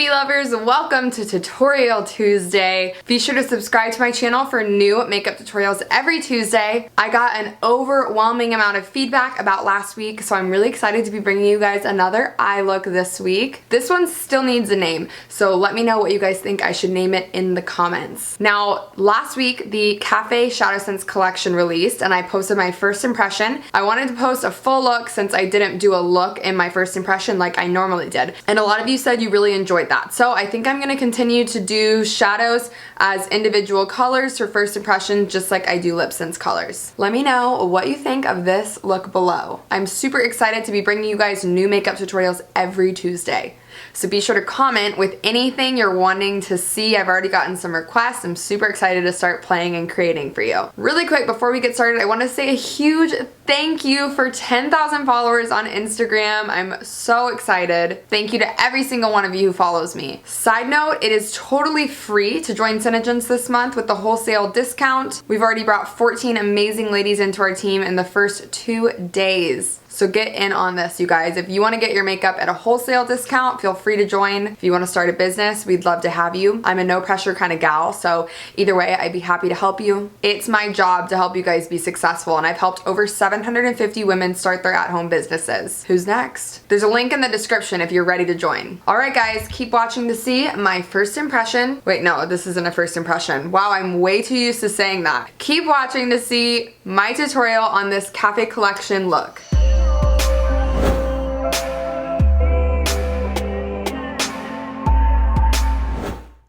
beauty lovers, welcome to Tutorial Tuesday. Be sure to subscribe to my channel for new makeup tutorials every Tuesday. I got an overwhelming amount of feedback about last week, so I'm really excited to be bringing you guys another eye look this week. This one still needs a name, so let me know what you guys think I should name it in the comments. Now, last week the Café ShadowSense collection released and I posted my first impression. I wanted to post a full look since I didn't do a look in my first impression like I normally did. And a lot of you said you really enjoyed that. So I think I'm gonna continue to do shadows as individual colors for first impression, just like I do lip sense colors. Let me know what you think of this look below. I'm super excited to be bringing you guys new makeup tutorials every Tuesday. So be sure to comment with anything you're wanting to see. I've already gotten some requests. I'm super excited to start playing and creating for you. Really quick, before we get started, I want to say a huge thank you for 10,000 followers on Instagram. I'm so excited. Thank you to every single one of you who follows me. Side note, it is totally free to join Senegence this month with the wholesale discount. We've already brought 14 amazing ladies into our team in the first 2 days. So get in on this, you guys. If you want to get your makeup at a wholesale discount, feel free to join. If you want to start a business, we'd love to have you. I'm a no pressure kind of gal, so either way, I'd be happy to help you. It's my job to help you guys be successful, and I've helped over 750 women start their at-home businesses. Who's next? There's a link in the description if you're ready to join. All right, guys, keep watching to see my first impression. Wait, no, this isn't a first impression. Wow, I'm way too used to saying that. Keep watching to see my tutorial on this Café Collection look.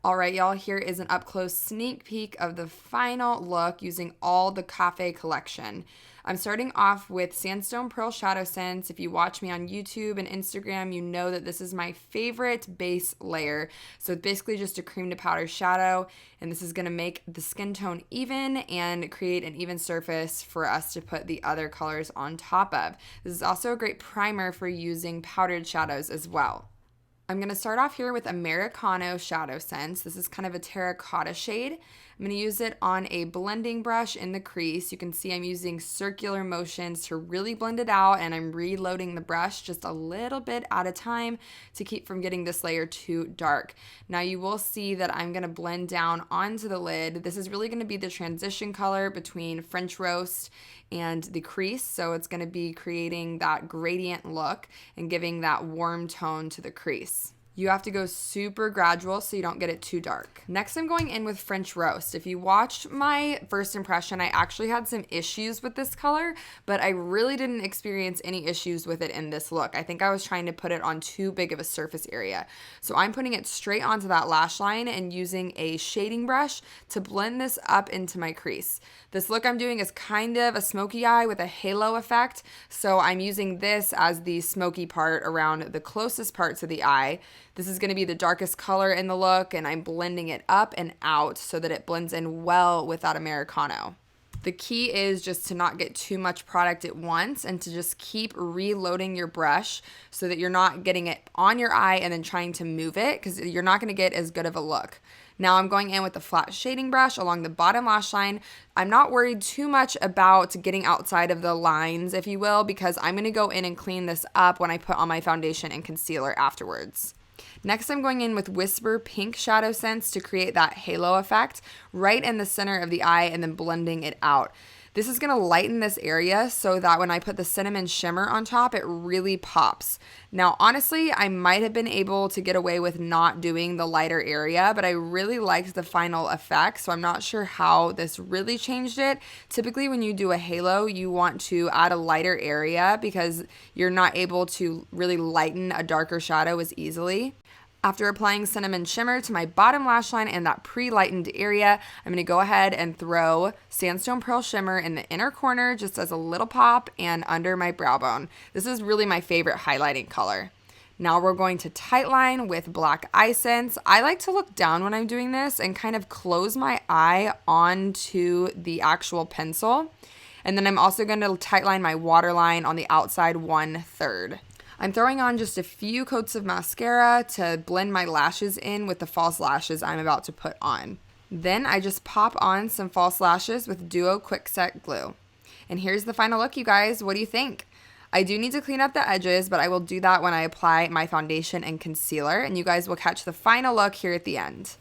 Alright y'all, here is an up-close sneak peek of the final look using all the Café Collection. I'm starting off with Sandstone Pearl ShadowSense. If you watch me on YouTube and Instagram, you know that this is my favorite base layer. So it's basically just a cream to powder shadow, and this is going to make the skin tone even and create an even surface for us to put the other colors on top of. This is also a great primer for using powdered shadows as well. I'm going to start off here with Americano ShadowSense. This is kind of a terracotta shade. I'm going to use it on a blending brush in the crease. You can see I'm using circular motions to really blend it out, and I'm reloading the brush just a little bit at a time to keep from getting this layer too dark. Now you will see that I'm going to blend down onto the lid. This is really going to be the transition color between French Roast and the crease, so it's going to be creating that gradient look and giving that warm tone to the crease. You have to go super gradual so you don't get it too dark. Next, I'm going in with French Roast. If you watched my first impression, I actually had some issues with this color, but I really didn't experience any issues with it in this look. I think I was trying to put it on too big of a surface area. So I'm putting it straight onto that lash line and using a shading brush to blend this up into my crease. This look I'm doing is kind of a smoky eye with a halo effect, so I'm using this as the smoky part around the closest parts of the eye. This is going to be the darkest color in the look, and I'm blending it up and out so that it blends in well with that Americano. The key is just to not get too much product at once and to just keep reloading your brush so that you're not getting it on your eye and then trying to move it, because you're not going to get as good of a look. Now I'm going in with the flat shading brush along the bottom lash line. I'm not worried too much about getting outside of the lines, if you will, because I'm going to go in and clean this up when I put on my foundation and concealer afterwards. Next, I'm going in with Whisper Pink ShadowSense to create that halo effect right in the center of the eye and then blending it out. This is going to lighten this area so that when I put the cinnamon shimmer on top, it really pops. Now, honestly, I might have been able to get away with not doing the lighter area, but I really liked the final effect, so I'm not sure how this really changed it. Typically, when you do a halo, you want to add a lighter area because you're not able to really lighten a darker shadow as easily. After applying cinnamon shimmer to my bottom lash line and that pre-lightened area, I'm going to go ahead and throw Sandstone Pearl Shimmer in the inner corner just as a little pop and under my brow bone. This is really my favorite highlighting color. Now we're going to tightline with black EyeSense. I like to look down when I'm doing this and kind of close my eye onto the actual pencil. And then I'm also going to tightline my waterline on the outside 1/3. I'm throwing on just a few coats of mascara to blend my lashes in with the false lashes I'm about to put on. Then I just pop on some false lashes with Duo Quickset Glue. And here's the final look, you guys. What do you think? I do need to clean up the edges, but I will do that when I apply my foundation and concealer, and you guys will catch the final look here at the end.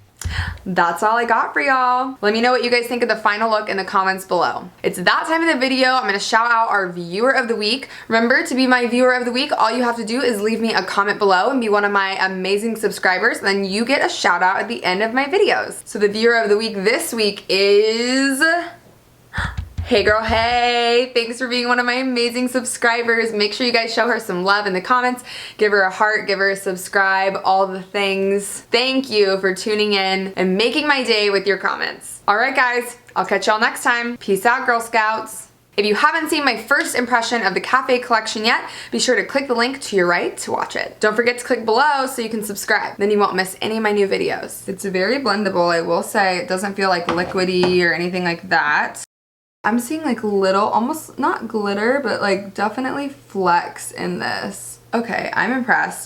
That's all I got for y'all. Let me know what you guys think of the final look in the comments below. It's that time of the video. I'm gonna shout out our viewer of the week. Remember, to be my viewer of the week, all you have to do is leave me a comment below and be one of my amazing subscribers, and then you get a shout out at the end of my videos. So the viewer of the week this week is... Hey girl, hey! Thanks for being one of my amazing subscribers. Make sure you guys show her some love in the comments. Give her a heart, give her a subscribe, all the things. Thank you for tuning in and making my day with your comments. Alright guys, I'll catch y'all next time. Peace out, Girl Scouts. If you haven't seen my first impression of the Café Collection yet, be sure to click the link to your right to watch it. Don't forget to click below so you can subscribe. Then you won't miss any of my new videos. It's very blendable, I will say. It doesn't feel like liquidy or anything like that. I'm seeing like little, almost not glitter, but like definitely flecks in this. Okay, I'm impressed.